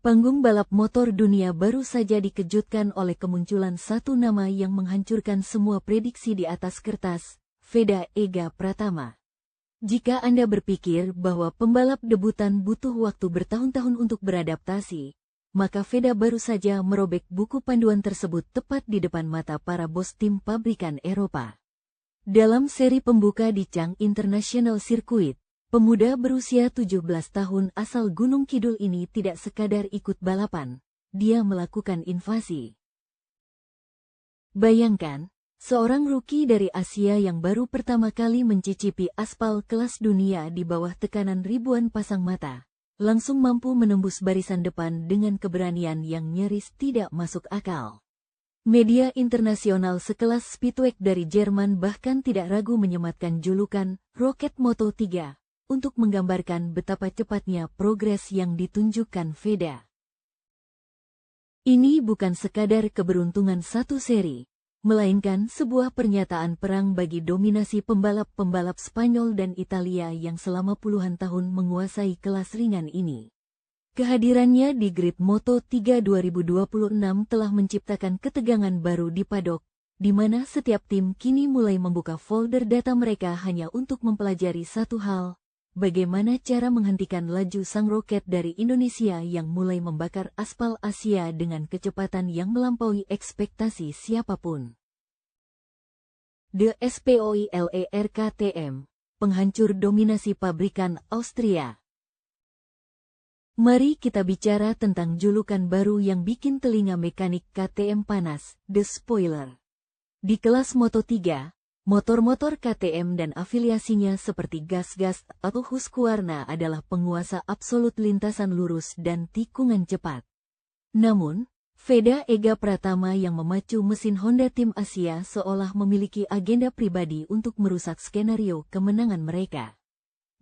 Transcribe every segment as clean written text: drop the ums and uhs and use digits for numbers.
Panggung balap motor dunia baru saja dikejutkan oleh kemunculan satu nama yang menghancurkan semua prediksi di atas kertas, Veda Ega Pratama. Jika Anda berpikir bahwa pembalap debutan butuh waktu bertahun-tahun untuk beradaptasi, maka Veda baru saja merobek buku panduan tersebut tepat di depan mata para bos tim pabrikan Eropa. Dalam seri pembuka di Chang International Circuit, pemuda berusia 17 tahun asal Gunung Kidul ini tidak sekadar ikut balapan, dia melakukan invasi. Bayangkan, seorang rookie dari Asia yang baru pertama kali mencicipi aspal kelas dunia di bawah tekanan ribuan pasang mata, langsung mampu menembus barisan depan dengan keberanian yang nyaris tidak masuk akal. Media internasional sekelas Speedweek dari Jerman bahkan tidak ragu menyematkan julukan Roket Moto3 untuk menggambarkan betapa cepatnya progres yang ditunjukkan Veda. Ini bukan sekadar keberuntungan satu seri, melainkan sebuah pernyataan perang bagi dominasi pembalap-pembalap Spanyol dan Italia yang selama puluhan tahun menguasai kelas ringan ini. Kehadirannya di grid Moto3 2026 telah menciptakan ketegangan baru di paddock, di mana setiap tim kini mulai membuka folder data mereka hanya untuk mempelajari satu hal: bagaimana cara menghentikan laju sang roket dari Indonesia yang mulai membakar aspal Asia dengan kecepatan yang melampaui ekspektasi siapapun. The Spoiler KTM, penghancur dominasi pabrikan Austria. Mari kita bicara tentang julukan baru yang bikin telinga mekanik KTM panas, The Spoiler. Di kelas Moto3, motor-motor KTM dan afiliasinya seperti gas-gas atau Husqvarna adalah penguasa absolut lintasan lurus dan tikungan cepat. Namun, Veda Ega Pratama yang memacu mesin Honda tim Asia seolah memiliki agenda pribadi untuk merusak skenario kemenangan mereka.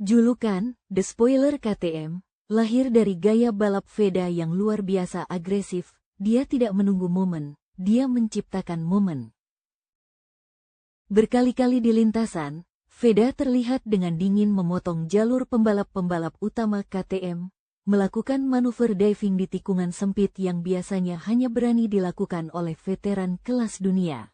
Julukan The Spoiler KTM lahir dari gaya balap Veda yang luar biasa agresif. Dia tidak menunggu momen, dia menciptakan momen. Berkali-kali di lintasan, Veda terlihat dengan dingin memotong jalur pembalap-pembalap utama KTM, melakukan manuver diving di tikungan sempit yang biasanya hanya berani dilakukan oleh veteran kelas dunia.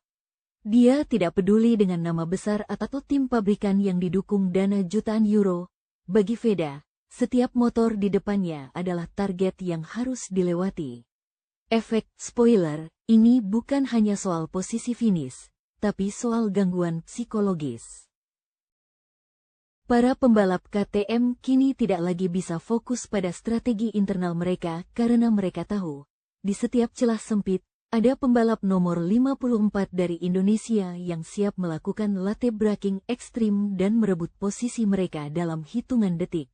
Dia tidak peduli dengan nama besar atau tim pabrikan yang didukung dana jutaan euro. Bagi Veda, setiap motor di depannya adalah target yang harus dilewati. Efek spoiler ini bukan hanya soal posisi finish, tapi soal gangguan psikologis. Para pembalap KTM kini tidak lagi bisa fokus pada strategi internal mereka karena mereka tahu, di setiap celah sempit, ada pembalap nomor 54 dari Indonesia yang siap melakukan latte braking ekstrim dan merebut posisi mereka dalam hitungan detik.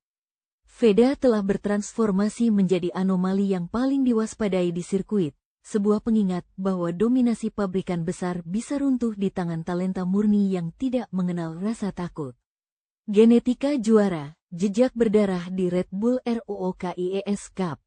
Veda telah bertransformasi menjadi anomali yang paling diwaspadai di sirkuit. Sebuah pengingat bahwa dominasi pabrikan besar bisa runtuh di tangan talenta murni yang tidak mengenal rasa takut. Genetika juara, jejak berdarah di Red Bull ROOKIES Cup.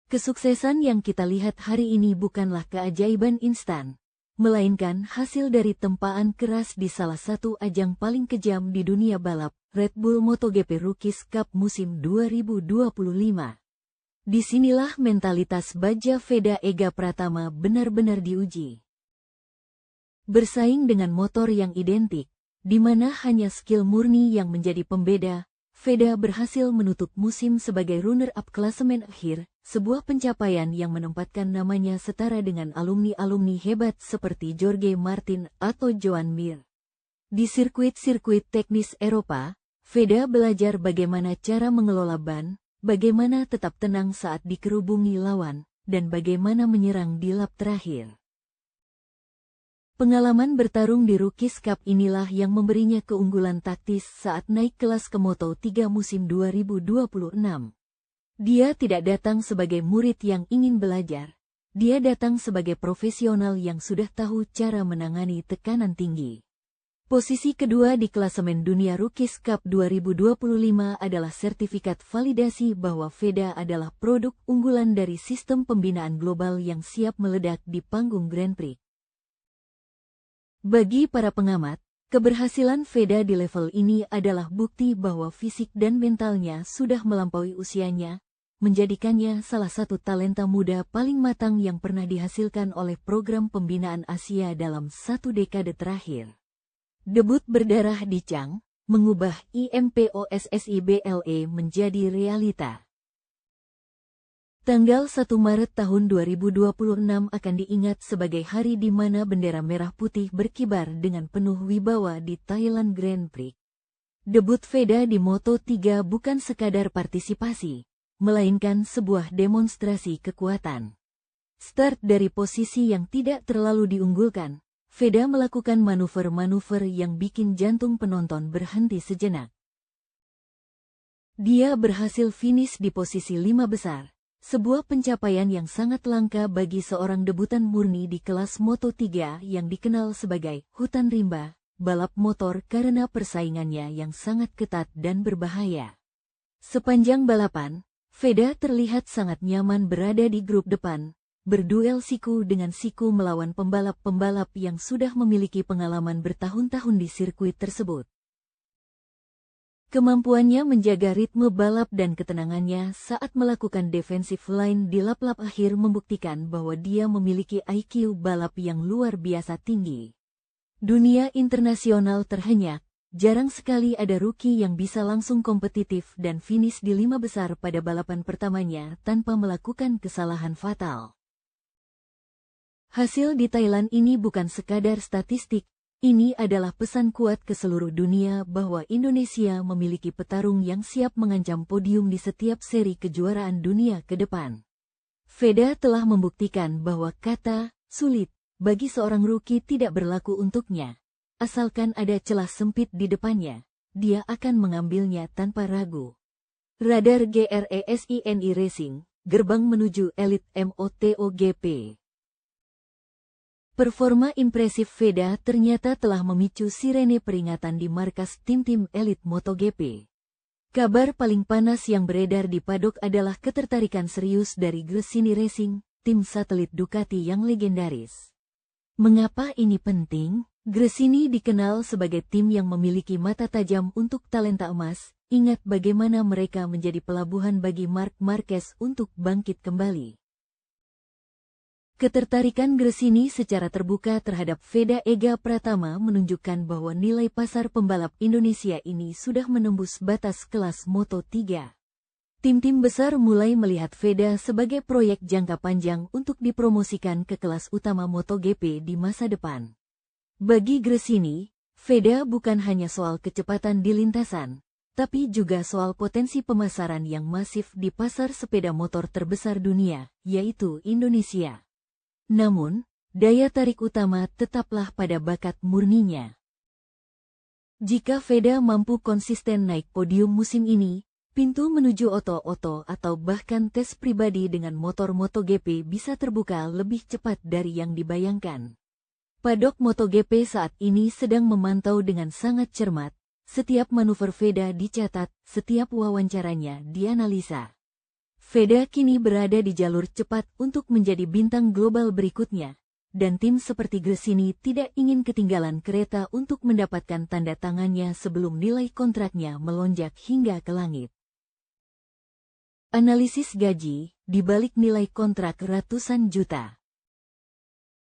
Kesuksesan yang kita lihat hari ini bukanlah keajaiban instan, melainkan hasil dari tempaan keras di salah satu ajang paling kejam di dunia balap, Red Bull MotoGP Rookies Cup musim 2025. Disinilah mentalitas baja Veda Ega Pratama benar-benar diuji. Bersaing dengan motor yang identik, di mana hanya skill murni yang menjadi pembeda, Veda berhasil menutup musim sebagai runner-up klasemen akhir, sebuah pencapaian yang menempatkan namanya setara dengan alumni-alumni hebat seperti Jorge Martin atau Joan Mir. Di sirkuit-sirkuit teknis Eropa, Veda belajar bagaimana cara mengelola ban, bagaimana tetap tenang saat dikerubungi lawan, dan bagaimana menyerang di lap terakhir. Pengalaman bertarung di Rookies Cup inilah yang memberinya keunggulan taktis saat naik kelas ke Moto3 musim 2026. Dia tidak datang sebagai murid yang ingin belajar, dia datang sebagai profesional yang sudah tahu cara menangani tekanan tinggi. Posisi kedua di klasemen dunia Rookies Cup 2025 adalah sertifikat validasi bahwa Veda adalah produk unggulan dari sistem pembinaan global yang siap meledak di panggung Grand Prix. Bagi para pengamat, keberhasilan Veda di level ini adalah bukti bahwa fisik dan mentalnya sudah melampaui usianya. menjadikannya salah satu talenta muda paling matang yang pernah dihasilkan oleh program pembinaan Asia dalam 1 dekade terakhir. Debut berdarah di Chang, mengubah IMPOSSI BLE menjadi realita. Tanggal 1 Maret tahun 2026 akan diingat sebagai hari di mana bendera merah putih berkibar dengan penuh wibawa di Thailand Grand Prix. Debut Veda di Moto3 bukan sekadar partisipasi, melainkan sebuah demonstrasi kekuatan. Start dari posisi yang tidak terlalu diunggulkan, Veda melakukan manuver-manuver yang bikin jantung penonton berhenti sejenak. Dia berhasil finish di posisi 5 besar. Sebuah pencapaian yang sangat langka bagi seorang debutan murni di kelas Moto3 yang dikenal sebagai hutan rimba, balap motor karena persaingannya yang sangat ketat dan berbahaya. Sepanjang balapan, Veda terlihat sangat nyaman berada di grup depan, berduel siku dengan siku melawan pembalap-pembalap yang sudah memiliki pengalaman bertahun-tahun di sirkuit tersebut. Kemampuannya menjaga ritme balap dan ketenangannya saat melakukan defensive line di lap-lap akhir membuktikan bahwa dia memiliki IQ balap yang luar biasa tinggi. Dunia internasional terhenyak, jarang sekali ada rookie yang bisa langsung kompetitif dan finish di 5 besar pada balapan pertamanya tanpa melakukan kesalahan fatal. Hasil di Thailand ini bukan sekadar statistik. Ini adalah pesan kuat ke seluruh dunia bahwa Indonesia memiliki petarung yang siap mengancam podium di setiap seri kejuaraan dunia ke depan. Veda telah membuktikan bahwa kata sulit bagi seorang rookie tidak berlaku untuknya. Asalkan ada celah sempit di depannya, dia akan mengambilnya tanpa ragu. Radar GRESINI Racing, gerbang menuju Elite MotoGP. Performa impresif Veda ternyata telah memicu sirene peringatan di markas tim-tim elit MotoGP. Kabar paling panas yang beredar di paddock adalah ketertarikan serius dari Gresini Racing, tim satelit Ducati yang legendaris. Mengapa ini penting? Gresini dikenal sebagai tim yang memiliki mata tajam untuk talenta emas. Ingat bagaimana mereka menjadi pelabuhan bagi Marc Marquez untuk bangkit kembali. Ketertarikan Gresini secara terbuka terhadap Veda Ega Pratama menunjukkan bahwa nilai pasar pembalap Indonesia ini sudah menembus batas kelas Moto3. Tim-tim besar mulai melihat Veda sebagai proyek jangka panjang untuk dipromosikan ke kelas utama MotoGP di masa depan. Bagi Gresini, Veda bukan hanya soal kecepatan di lintasan, tapi juga soal potensi pemasaran yang masif di pasar sepeda motor terbesar dunia, yaitu Indonesia. Namun, daya tarik utama tetaplah pada bakat murninya. Jika Veda mampu konsisten naik podium musim ini, pintu menuju oto-oto atau bahkan tes pribadi dengan motor MotoGP bisa terbuka lebih cepat dari yang dibayangkan. Paddock MotoGP saat ini sedang memantau dengan sangat cermat, setiap manuver Veda dicatat, setiap wawancaranya dianalisa. Veda kini berada di jalur cepat untuk menjadi bintang global berikutnya, dan tim seperti Gresini tidak ingin ketinggalan kereta untuk mendapatkan tanda tangannya sebelum nilai kontraknya melonjak hingga ke langit. Analisis gaji di balik nilai kontrak ratusan juta.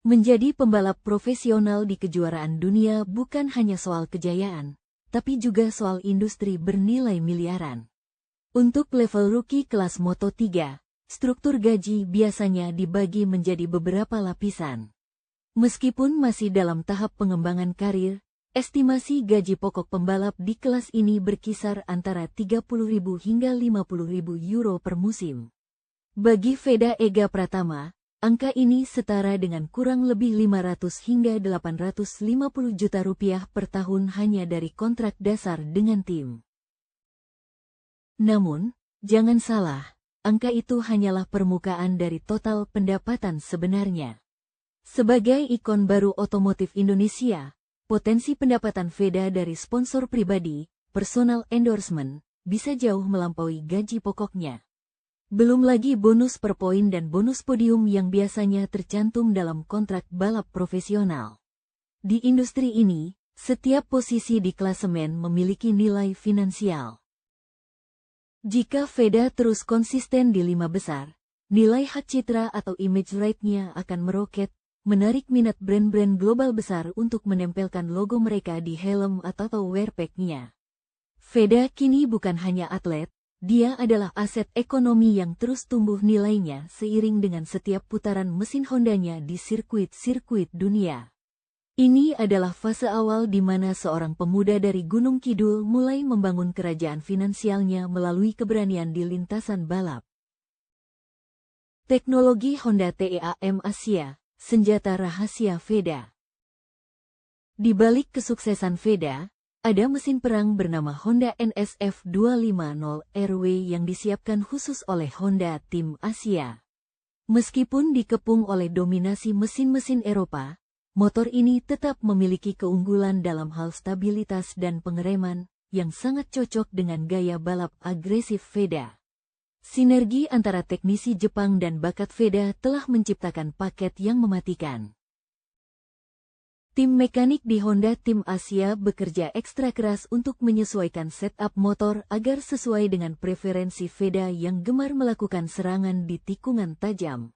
Menjadi pembalap profesional di kejuaraan dunia bukan hanya soal kejayaan, tapi juga soal industri bernilai miliaran. Untuk level rookie kelas Moto3, struktur gaji biasanya dibagi menjadi beberapa lapisan. Meskipun masih dalam tahap pengembangan karir, estimasi gaji pokok pembalap di kelas ini berkisar antara 30.000 hingga 50.000 euro per musim. Bagi Veda Ega Pratama, angka ini setara dengan kurang lebih 500 hingga 850 juta rupiah per tahun hanya dari kontrak dasar dengan tim. Namun, jangan salah, angka itu hanyalah permukaan dari total pendapatan sebenarnya. Sebagai ikon baru otomotif Indonesia, potensi pendapatan Veda dari sponsor pribadi, personal endorsement, bisa jauh melampaui gaji pokoknya. Belum lagi bonus per poin dan bonus podium yang biasanya tercantum dalam kontrak balap profesional. Di industri ini, setiap posisi di klasemen memiliki nilai finansial. Jika Veda terus konsisten di 5 besar, nilai hak citra atau image right-nya akan meroket, menarik minat brand-brand global besar untuk menempelkan logo mereka di helm atau wearpack-nya. Veda kini bukan hanya atlet, dia adalah aset ekonomi yang terus tumbuh nilainya seiring dengan setiap putaran mesin Hondanya di sirkuit-sirkuit dunia. Ini adalah fase awal di mana seorang pemuda dari Gunung Kidul mulai membangun kerajaan finansialnya melalui keberanian di lintasan balap. Teknologi Honda TEAM Asia, senjata rahasia Veda. Di balik kesuksesan Veda, ada mesin perang bernama Honda NSF 250 RW yang disiapkan khusus oleh Honda Tim Asia. Meskipun dikepung oleh dominasi mesin-mesin Eropa, motor ini tetap memiliki keunggulan dalam hal stabilitas dan pengereman, yang sangat cocok dengan gaya balap agresif Veda. Sinergi antara teknisi Jepang dan bakat Veda telah menciptakan paket yang mematikan. Tim mekanik di Honda Tim Asia bekerja ekstra keras untuk menyesuaikan setup motor agar sesuai dengan preferensi Veda yang gemar melakukan serangan di tikungan tajam.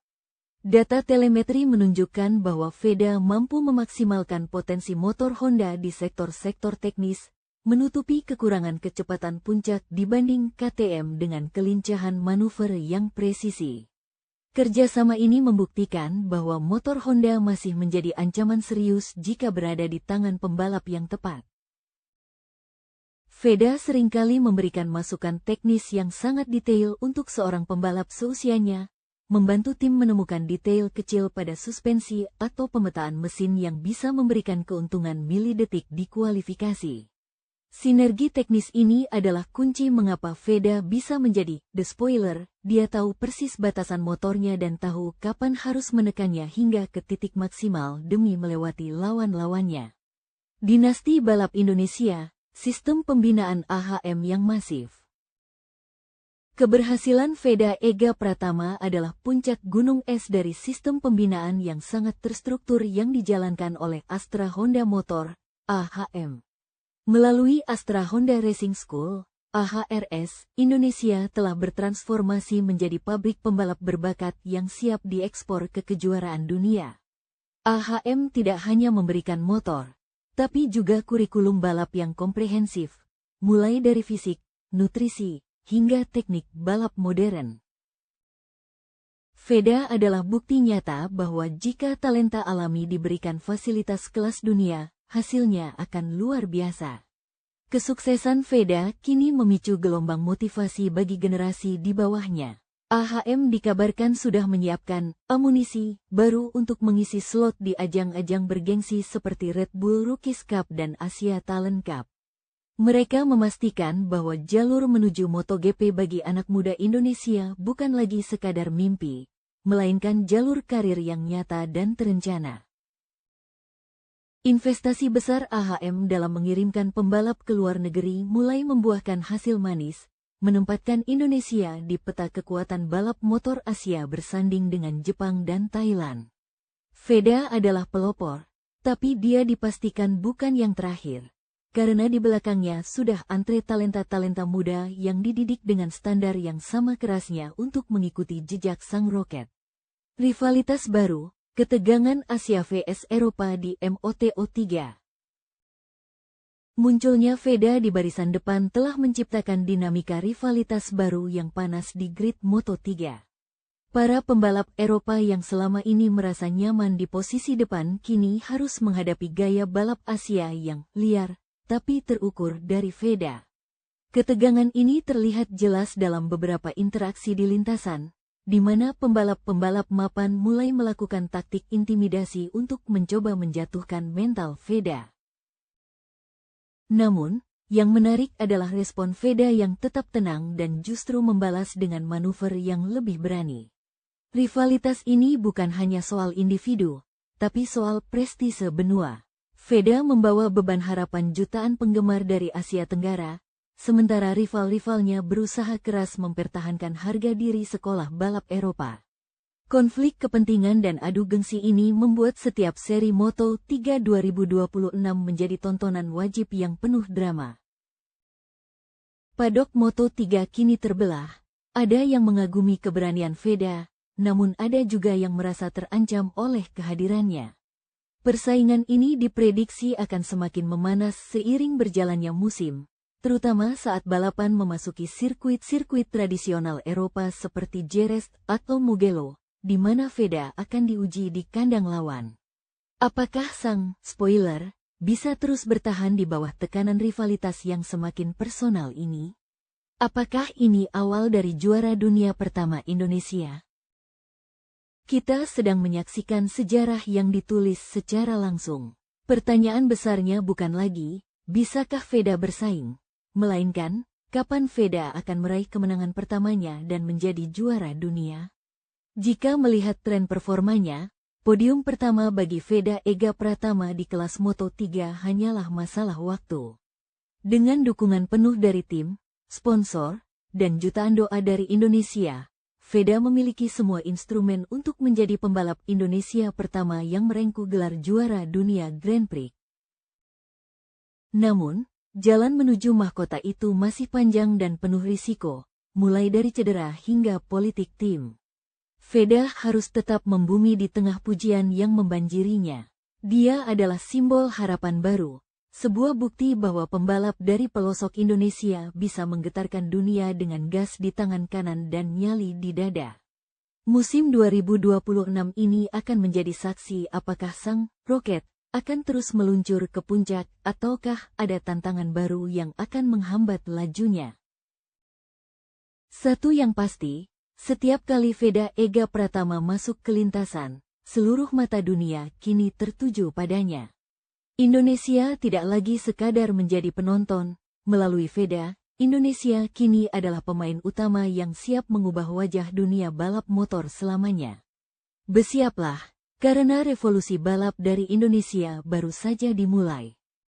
Data telemetri menunjukkan bahwa Veda mampu memaksimalkan potensi motor Honda di sektor-sektor teknis, menutupi kekurangan kecepatan puncak dibanding KTM dengan kelincahan manuver yang presisi. Kerjasama ini membuktikan bahwa motor Honda masih menjadi ancaman serius jika berada di tangan pembalap yang tepat. Veda seringkali memberikan masukan teknis yang sangat detail untuk seorang pembalap seusianya, membantu tim menemukan detail kecil pada suspensi atau pemetaan mesin yang bisa memberikan keuntungan milidetik di kualifikasi. Sinergi teknis ini adalah kunci mengapa Veda bisa menjadi the spoiler. Dia tahu persis batasan motornya dan tahu kapan harus menekannya hingga ke titik maksimal demi melewati lawan-lawannya. Dinasti Balap Indonesia, sistem pembinaan AHM yang masif. Keberhasilan Veda Ega Pratama adalah puncak gunung es dari sistem pembinaan yang sangat terstruktur yang dijalankan oleh Astra Honda Motor, AHM. Melalui Astra Honda Racing School, AHRS, Indonesia telah bertransformasi menjadi pabrik pembalap berbakat yang siap diekspor ke kejuaraan dunia. AHM tidak hanya memberikan motor, tapi juga kurikulum balap yang komprehensif, mulai dari fisik, nutrisi, hingga teknik balap modern. Veda adalah bukti nyata bahwa jika talenta alami diberikan fasilitas kelas dunia, hasilnya akan luar biasa. Kesuksesan Veda kini memicu gelombang motivasi bagi generasi di bawahnya. AHM dikabarkan sudah menyiapkan amunisi baru untuk mengisi slot di ajang-ajang bergengsi seperti Red Bull Rookies Cup dan Asia Talent Cup. Mereka memastikan bahwa jalur menuju MotoGP bagi anak muda Indonesia bukan lagi sekadar mimpi, melainkan jalur karir yang nyata dan terencana. Investasi besar AHM dalam mengirimkan pembalap ke luar negeri mulai membuahkan hasil manis, menempatkan Indonesia di peta kekuatan balap motor Asia bersanding dengan Jepang dan Thailand. Veda adalah pelopor, tapi dia dipastikan bukan yang terakhir, karena di belakangnya sudah antre talenta-talenta muda yang dididik dengan standar yang sama kerasnya untuk mengikuti jejak sang roket. Rivalitas baru, ketegangan Asia vs Eropa di MotoGP3. Munculnya Veda di barisan depan telah menciptakan dinamika rivalitas baru yang panas di grid Moto3. Para pembalap Eropa yang selama ini merasa nyaman di posisi depan kini harus menghadapi gaya balap Asia yang liar, tapi terukur dari Veda. Ketegangan ini terlihat jelas dalam beberapa interaksi di lintasan, di mana pembalap-pembalap mapan mulai melakukan taktik intimidasi untuk mencoba menjatuhkan mental Veda. Namun, yang menarik adalah respon Veda yang tetap tenang dan justru membalas dengan manuver yang lebih berani. Rivalitas ini bukan hanya soal individu, tapi soal prestise benua. Veda membawa beban harapan jutaan penggemar dari Asia Tenggara, sementara rival-rivalnya berusaha keras mempertahankan harga diri sekolah balap Eropa. Konflik kepentingan dan adu gengsi ini membuat setiap seri Moto3 2026 menjadi tontonan wajib yang penuh drama. Padok Moto3 kini terbelah. Ada yang mengagumi keberanian Veda, namun ada juga yang merasa terancam oleh kehadirannya. Persaingan ini diprediksi akan semakin memanas seiring berjalannya musim, terutama saat balapan memasuki sirkuit-sirkuit tradisional Eropa seperti Jerez atau Mugello, di mana Veda akan diuji di kandang lawan. Apakah sang spoiler bisa terus bertahan di bawah tekanan rivalitas yang semakin personal ini? Apakah ini awal dari juara dunia pertama Indonesia? Kita sedang menyaksikan sejarah yang ditulis secara langsung. Pertanyaan besarnya bukan lagi, bisakah Veda bersaing? Melainkan, kapan Veda akan meraih kemenangan pertamanya dan menjadi juara dunia? Jika melihat tren performanya, podium pertama bagi Veda Ega Pratama di kelas Moto3 hanyalah masalah waktu. Dengan dukungan penuh dari tim, sponsor, dan jutaan doa dari Indonesia, Veda memiliki semua instrumen untuk menjadi pembalap Indonesia pertama yang merengkuh gelar juara dunia Grand Prix. Namun, jalan menuju mahkota itu masih panjang dan penuh risiko, mulai dari cedera hingga politik tim. Veda harus tetap membumi di tengah pujian yang membanjirinya. Dia adalah simbol harapan baru. Sebuah bukti bahwa pembalap dari pelosok Indonesia bisa menggetarkan dunia dengan gas di tangan kanan dan nyali di dada. Musim 2026 ini akan menjadi saksi apakah sang roket akan terus meluncur ke puncak ataukah ada tantangan baru yang akan menghambat lajunya. Satu yang pasti, setiap kali Veda Ega Pratama masuk ke lintasan, seluruh mata dunia kini tertuju padanya. Indonesia tidak lagi sekadar menjadi penonton. Melalui Veda, Indonesia kini adalah pemain utama yang siap mengubah wajah dunia balap motor selamanya. Bersiaplah, karena revolusi balap dari Indonesia baru saja dimulai.